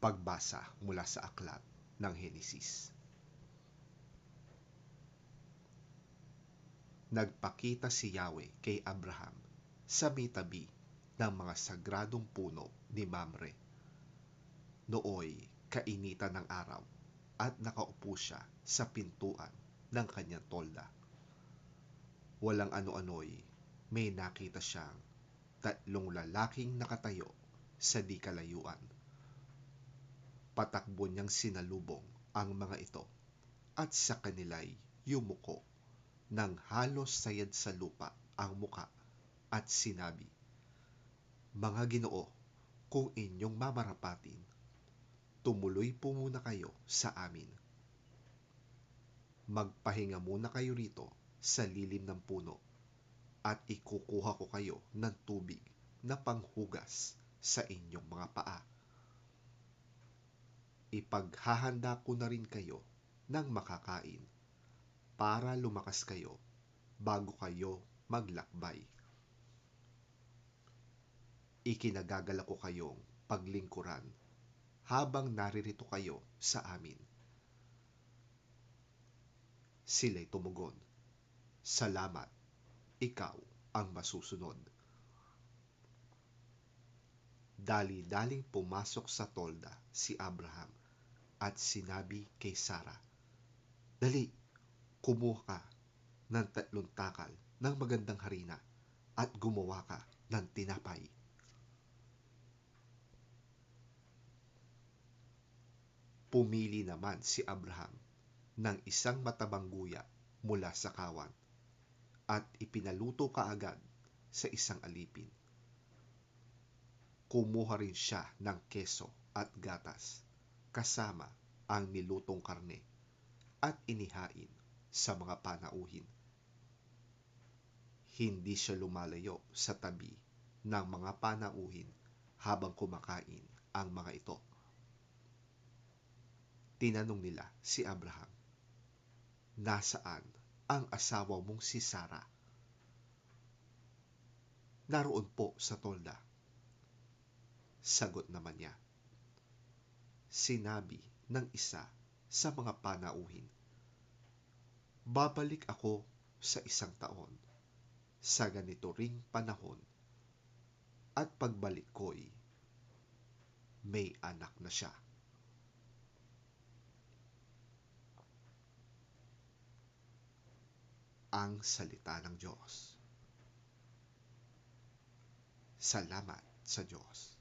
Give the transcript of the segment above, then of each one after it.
Pagbasa mula sa aklat ng Henesis. Nagpakita si Yahweh kay Abraham sa may tabi ng mga sagradong puno ni Mamre. Nooy kainitan ng araw at nakaupo siya sa pintuan ng kanyang tolda. Walang ano-ano'y may nakita siyang 3 lalaking nakatayo sa di kalayuan. Patakbo niyang sinalubong ang mga ito at sa kanila'y yumuko nang halos sayad sa lupa ang muka at sinabi, "Mga Ginoo, kung inyong mamarapatin, tumuloy po muna kayo sa amin. Magpahinga muna kayo rito sa lilim ng puno at ikukuha ko kayo ng tubig na panghugas sa inyong mga paa. Ipaghahanda ko na rin kayo ng makakain para lumakas kayo bago kayo maglakbay. Ikinagagala ko kayong paglingkuran habang naririto kayo sa amin." Sila'y tumugon, "Salamat, ikaw ang masusunod." Dali-daling pumasok sa tolda si Abraham at sinabi kay Sarah, "Dali, kumuha ka ng 3 takal ng magandang harina at gumawa ka ng tinapay." Pumili naman si Abraham ng isang matabang guya mula sa kawan at ipinaluto kaagad sa isang alipin. Kumuha rin siya ng keso at gatas kasama ang nilutong karne at inihain sa mga panauhin. Hindi siya lumalayo sa tabi ng mga panauhin habang kumakain ang mga ito. Tinanong nila si Abraham, "Nasaan ang asawa mong si Sarah?" "Naroon po sa tolda." Sagot naman niya. Sinabi ng isa sa mga panauhin, "Babalik ako sa 1 taon sa ganito ring panahon at pagbalik ko'y may anak na siya." Ang salita ng Diyos. Salamat sa Diyos.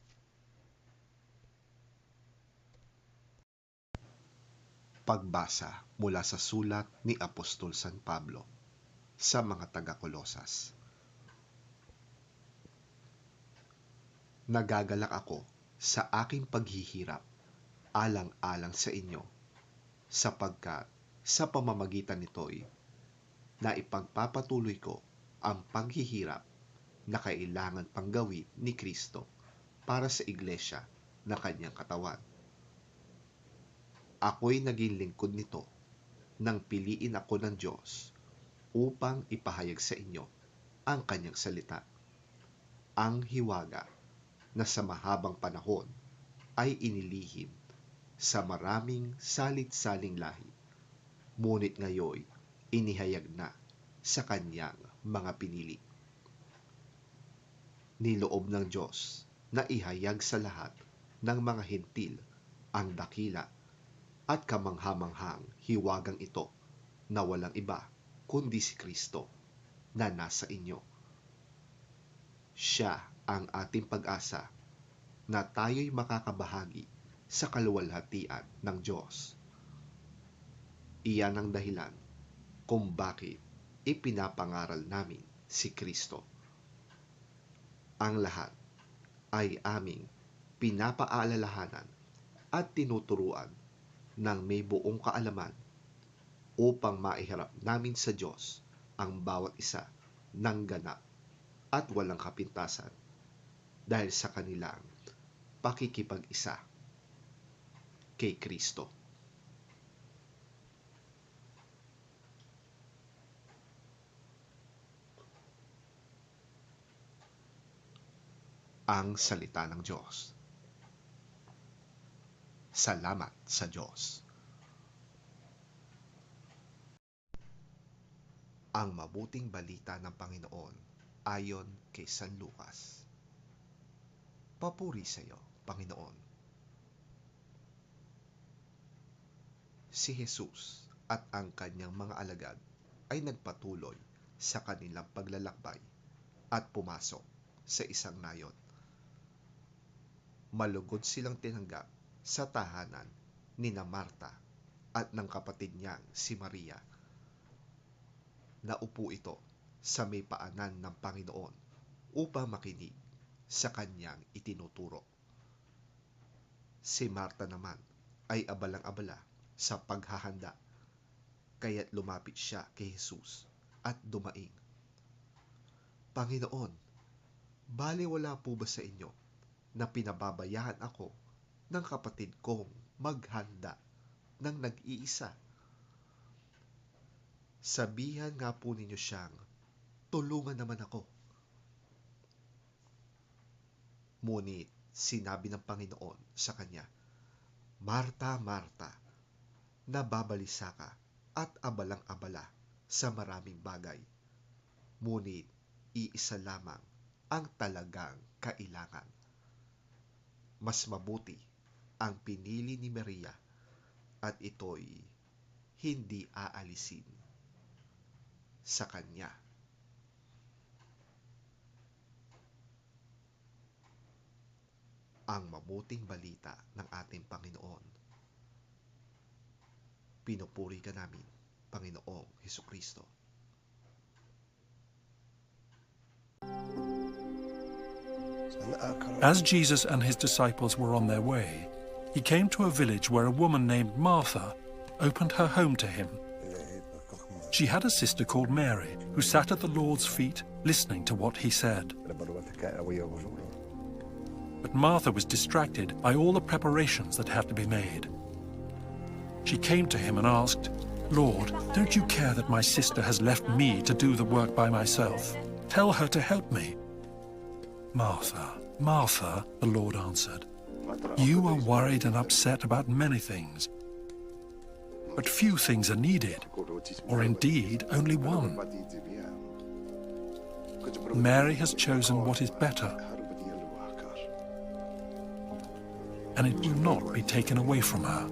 Pagbasa mula sa sulat ni Apostol San Pablo sa mga taga-Kolosas. Nagagalak ako sa aking paghihirap alang-alang sa inyo, sapagkat sa pamamagitan nito'y na ipagpapatuloy ko ang paghihirap na kailangan pang gawin ni Kristo para sa iglesia na kanyang katawan. Ako'y naging lingkod nito nang piliin ako ng Diyos upang ipahayag sa inyo ang kanyang salita, ang hiwaga na sa mahabang panahon ay inilihim sa maraming salit-saling lahi, ngunit ngayon inihayag na sa kanyang mga pinili. Niloob ng Diyos na ihayag sa lahat ng mga hentil ang dakila at kamangha-manghang hiwagang ito na walang iba kundi si Kristo na nasa inyo. Siya ang ating pag-asa na tayo'y makakabahagi sa kaluwalhatian ng Diyos. Iyan ang dahilan kung bakit ipinapangaral namin si Kristo. Ang lahat ay aming pinapaalalahanan at tinuturuan ng may buong kaalaman upang maiharap namin sa Diyos ang bawat isa ng ganap at walang kapintasan dahil sa kanilang pakikipag-isa kay Kristo. Ang salita ng Diyos. Salamat sa Diyos. Ang mabuting balita ng Panginoon ayon kay San Lucas. Papuri sa iyo, Panginoon. Si Jesus at ang kanyang mga alagad ay nagpatuloy sa kanilang paglalakbay at pumasok sa isang nayon. Malugod silang tinanggap sa tahanan ni na Marta at ng kapatid niyang si Maria. Naupo ito sa may paanan ng Panginoon upang makinig sa kanyang itinuturo. Si Marta naman ay abalang-abala sa paghahanda, kaya't lumapit siya kay Jesus at dumaing. Panginoon, baliwala po ba sa inyo na pinababayaan ako ng kapatid kong maghanda ng nag-iisa? Sabihan nga po ninyo siyang tulungan naman ako. Ngunit sinabi ng Panginoon sa kanya, Marta, Marta, nababalisa ka at abalang-abala sa maraming bagay. Ngunit iisa lamang ang talagang kailangan. Mas mabuti ang pinili ni Maria at ito'y hindi aalisin sa kanya. Ang mabuting balita ng ating Panginoon. Pinupuri ka namin, Panginoong Hesukristo. As Jesus and his disciples were on their way, he came to a village where a woman named Martha opened her home to him. She had a sister called Mary, who sat at the Lord's feet listening to what he said. But Martha was distracted by all the preparations that had to be made. She came to him and asked, Lord, don't you care that my sister has left me to do the work by myself? Tell her to help me. Martha, Martha, the Lord answered, you are worried and upset about many things, but few things are needed, or indeed only one. Mary has chosen what is better, and it will not be taken away from her.